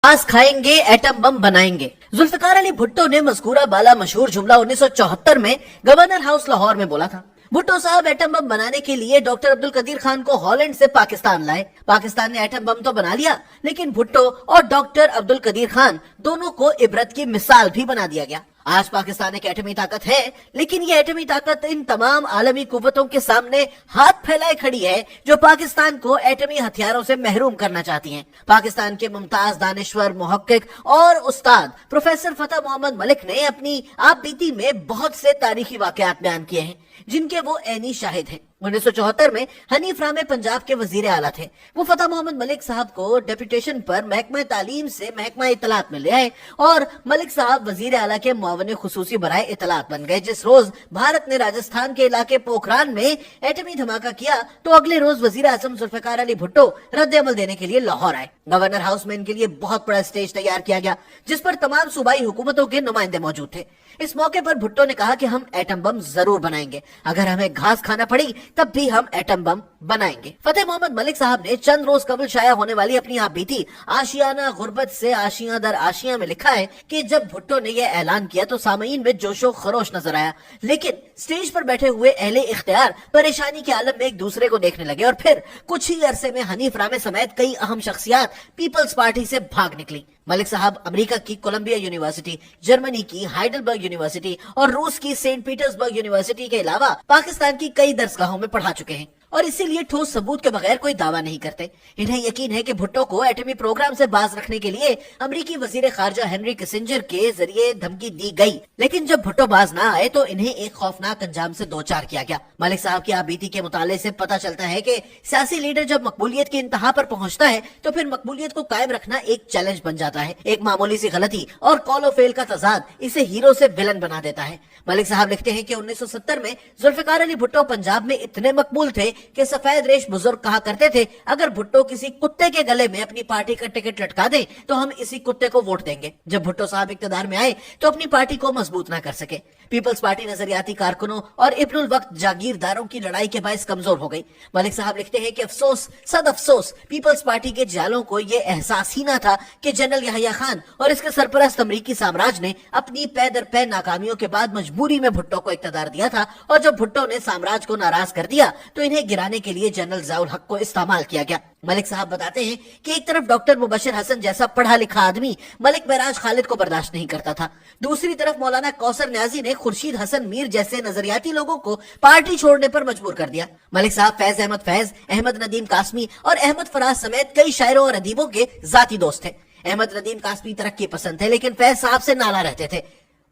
घास खाएंगे, atom bomb बनाएंगे। जुल्फिकार अली भुट्टो ने मज़कूरा बाला मशहूर जुमला 1974 में गवर्नर हाउस लाहौर में बोला था। भुट्टो साहब एटम बम बनाने के लिए डॉक्टर अब्दुल कदीर खान को हॉलैंड से पाकिस्तान लाए। पाकिस्तान ने एटम बम तो बना लिया, लेकिन भुट्टो और डॉक्टर अब्दुल कदीर खान दोनों को इबरत की मिसाल भी बना दिया गया। आज पाकिस्तान एक एटमी ताकत है, लेकिन ये एटमी ताकत इन तमाम आलमी कुव्वतों के सामने हाथ फैलाए खड़ी है जो पाकिस्तान को एटमी हथियारों से महरूम करना चाहती हैं। पाकिस्तान के मुमताज दानिश्वर, मुहक्किक और उस्ताद प्रोफेसर फतेह मोहम्मद मलिक ने अपनी आप बीती में बहुत से तारीखी वाकयात बयान किए हैं जिनके वो ऐनी शाहिद हैं। 1974 में हनीफ रामे पंजाब के वजीर आला थे। वो फतेह मोहम्मद मलिक साहब को डेपुटेशन पर महकमा तालीम से महकमा इतलात में ले आए और मलिक साहब वजीर आला के मुआवने खुसूसी बराए इतलात बन गए। जिस रोज भारत ने राजस्थान के इलाके पोखरान में एटमी धमाका किया तो अगले रोज वजीर आजम जुल्फिकार अली भुट्टो रद्द अमल देने के लिए लाहौर आए। गवर्नर हाउस में इनके लिए बहुत बड़ा स्टेज तैयार किया गया जिस पर तमाम सूबाई हुकूमतों के नुमाइंदे मौजूद थे। इस मौके पर भुट्टो ने कहा कि हम एटम बम जरूर बनाएंगे, अगर हमें घास खाना पड़ी तब भी हम एटम बम बनाएंगे। फतेह मोहम्मद मलिक साहब ने चंद रोज कबल शाया होने वाली अपनी आप बीती आशियाना गुर्बत से आशियां दर आशियां में लिखा है कि जब भुट्टो ने यह ऐलान किया तो सामईन में जोशो खरोश नजर आया, लेकिन स्टेज पर बैठे हुए अहले इख्तियार परेशानी के आलम में एक दूसरे को देखने लगे और फिर कुछ ही अरसे में हनीफ रामे समेत कई अहम शख्सियात पीपल्स पार्टी से भाग निकली। मलिक साहब अमेरिका की कोलंबिया यूनिवर्सिटी, जर्मनी की हाइडलबर्ग यूनिवर्सिटी और रूस की सेंट पीटर्सबर्ग यूनिवर्सिटी के अलावा पाकिस्तान की कई दरसगाहों में पढ़ा चुके हैं और इसीलिए ठोस सबूत के बगैर कोई दावा नहीं करते। इन्हें यकीन है कि भुट्टो को एटमी प्रोग्राम से बाज रखने के लिए अमेरिकी वजीर खारजा हेनरी किसिंजर के जरिए धमकी दी गई, लेकिन जब भुट्टो बाज ना आए तो इन्हें एक खौफनाक अंजाम से दो चार किया गया। मलिक साहब की आबीती के मुताले से पता चलता है कि सियासी लीडर जब मकबूलियत की इंतहा पर पहुंचता है तो फिर मकबूलियत को कायम रखना एक चैलेंज बन जाता है। एक मामूली सी गलती और कॉल फेल का तजाद इसे हीरो से विलन बना देता है। मलिक साहब लिखते हैं कि 1970 में जुल्फिकार अली भुट्टो पंजाब में इतने मकबूल थे कि सफेद रेश बुजुर्ग कहा करते थे, अगर भुट्टो किसी कुत्ते के गले में अपनी पार्टी का टिकट लटका दे तो हम इसी कुत्ते को वोट देंगे। जब भुट्टो साहब इक्तदार में आए तो अपनी पार्टी को मजबूत न कर सके। पीपल्स पार्टी नजरियाती कारकुनों और इब्नुल वक्त जागीरदारों की लड़ाई के बायस कमजोर हो गई। मलिक साहब लिखते हैं कि अफसोस सद अफसोस पीपल्स पार्टी के जालों को यह एहसास ही न था कि जनरल यहया खान और इसके सरपरस्त अमरीकी साम्राज्य ने अपनी पै दर पै नाकामियों के बाद मजबूरी में भुट्टो को इक्तदार दिया था और जब भुट्टो ने साम्राज्य को नाराज कर दिया तो इन्हें गिराने के लिए जनरल ज़ियाउल हक को इस्तेमाल किया गया। मलिक साहब बताते हैं कि एक तरफ डॉक्टर मुबशिर हसन जैसा पढ़ा लिखा आदमी मलिक महराज खालिद को बर्दाश्त नहीं करता था, दूसरी तरफ मौलाना कौसर न्याजी ने खुर्शीद हसन मीर जैसे नजरियाती लोगों को पार्टी छोड़ने पर मजबूर कर दिया। मलिक साहब फैज अहमद फैज, अहमद नदीम कासमी और अहमद फराज समेत कई शायरों और अदीबों के जाती दोस्त थे। अहमद नदीम कासमी तरक्की पसंद थे लेकिन फैज साहब से नाला रहते थे।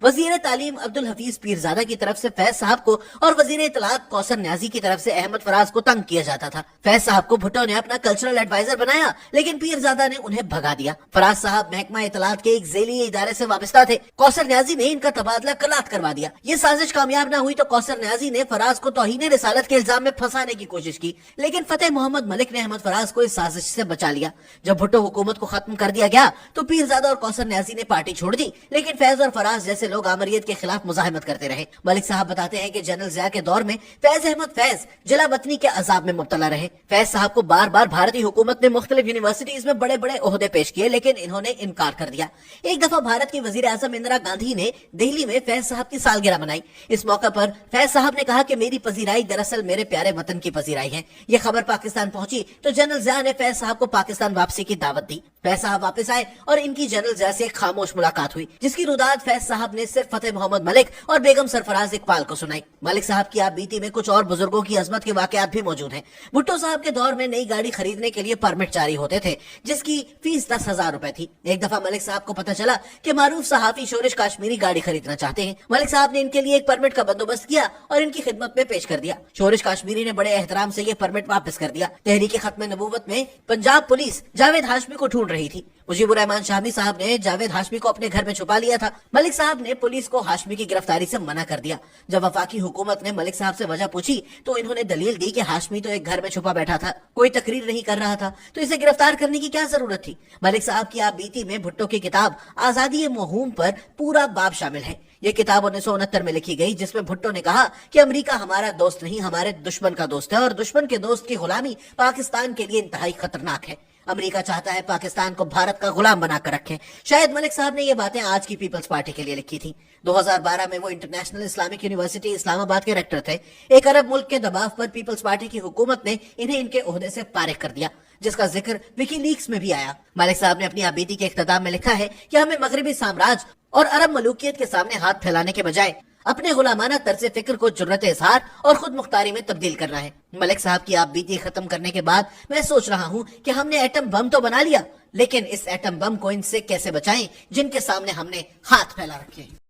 वजीर तालीम अब्दुल हफीज पीरजादा की तरफ से फैज साहब को और वजीर इतलात कौसर न्याजी की तरफ से अहमद फराज को तंग किया जाता था। फैज साहब को भुट्टो ने अपना कल्चरल एडवाइजर बनाया लेकिन पीरजादा ने उन्हें भगा दिया। फराज साहब महकमा इतलात के एक ज़ेली इदारे से वाबस्ता थे। कौसर न्याजी ने इनका तबादला कलात करवा दिया। ये साजिश कामयाब न हुई तो कौसर न्याजी ने फराज को तौहीन रिसालत के इल्जाम में फंसाने की कोशिश की, लेकिन फतेह मोहम्मद मलिक ने अहमद फराज को इस साजिश से बचा लिया। जब भुट्टो हुकूमत को खत्म कर दिया गया तो पीरजादा और कौसर न्याजी ने पार्टी छोड़ दी, लेकिन फैज और फराज जैसे लोग आमरीत के खिलाफ मुजाहिमत करते रहे। मलिक साहब बताते हैं कि जनरल ज़िया के दौर में फैज अहमद फैज जिला वतनी के अजाब में मुब्तला रहे। फैज साहब को बार बार भारतीय हुकूमत ने मुख्तलिफ यूनिवर्सिटीज में बड़े बड़े ओहदे पेश किए लेकिन इन्होंने इनकार कर दिया। एक दफा भारत की वजीर आजम इंदिरा गांधी ने दिल्ली में फैज साहब की सालगिरह मनाई। इस मौके पर फैज साहब ने कहा कि मेरी पजीराई दरअसल मेरे प्यारे वतन की पजीराई है। यह खबर पाकिस्तान पहुंची तो जनरल ज़िया ने फैज साहब को पाकिस्तान वापसी की दावत दी। फैज साहब वापस आए और इनकी जनरल ज़िया से खामोश मुलाकात हुई जिसकी रुदाद फैज साहब ने सिर्फ फतेह मोहम्मद मलिक और बेगम सरफराज इकबाल को सुनाई। मलिक साहब की आप बीती में कुछ और बुजुर्गों की अजमत के वाकयात भी मौजूद हैं। भुट्टो साहब के दौर में नई गाड़ी खरीदने के लिए परमिट जारी होते थे जिसकी फीस 10,000 रुपए थी। एक दफा मलिक साहब को पता चला कि मारूफ सहाफी शोरिश काश्मीरी गाड़ी खरीदना चाहते हैं। मलिक साहब ने इनके लिए एक परमिट का बंदोबस्त किया और इनकी खिदमत में पेश कर दिया। शोरिश काश्मीरी ने बड़े एहतराम से यह परमिट वापस कर दिया। तहरीक खत्म नबूवत में पंजाब पुलिस जावेद हाशमी को ढूंढ रही थी। मुजीबुर रहमान शामी साहब ने जावेद हाशमी को अपने घर में छुपा लिया था। मलिक साहब ने पुलिस को हाशमी की गिरफ्तारी से मना कर दिया। जब वफाकी हुकूमत ने मलिक साहब से वजह पूछी तो इन्होंने दलील दी कि हाशमी तो एक घर में छुपा बैठा था, कोई तकरीर नहीं कर रहा था, तो इसे गिरफ्तार करने की क्या जरूरत थी। मलिक साहब की आप बीती में भुट्टो की किताब आजादी मौहूम पर पूरा बाब शामिल है। ये किताब 1969 में लिखी गई जिसमें भुट्टो ने कहा कि अमेरिका हमारा दोस्त नहीं, हमारे दुश्मन का दोस्त है और दुश्मन के दोस्त की गुलामी पाकिस्तान के लिए इंतहाई खतरनाक है। امریکہ چاہتا ہے پاکستان کو بھارت کا غلام بنا کر رکھے۔ شاید ملک صاحب نے یہ باتیں آج کی پیپلز پارٹی کے لیے لکھی تھی۔ 2012 میں وہ انٹرنیشنل اسلامک یونیورسٹی اسلام آباد کے ریکٹر تھے۔ ایک عرب ملک کے دباؤ پر پیپلز پارٹی کی حکومت نے انہیں ان کے عہدے سے فارغ کر دیا، جس کا ذکر وکی لیکس میں بھی آیا۔ ملک صاحب نے اپنی آبیدی کے اختتام میں لکھا ہے کہ ہمیں مغربی سامراج اور عرب ملوکیت کے سامنے ہاتھ پھیلانے کے بجائے اپنے غلامانہ طرز فکر کو جرأت اظہار اور خود مختاری میں تبدیل کرنا ہے۔ ملک صاحب کی آپ بیتی ختم کرنے کے بعد میں سوچ رہا ہوں کہ ہم نے ایٹم بم تو بنا لیا، لیکن اس ایٹم بم کو ان سے کیسے بچائیں جن کے سامنے ہم نے ہاتھ پھیلا رکھے ہیں۔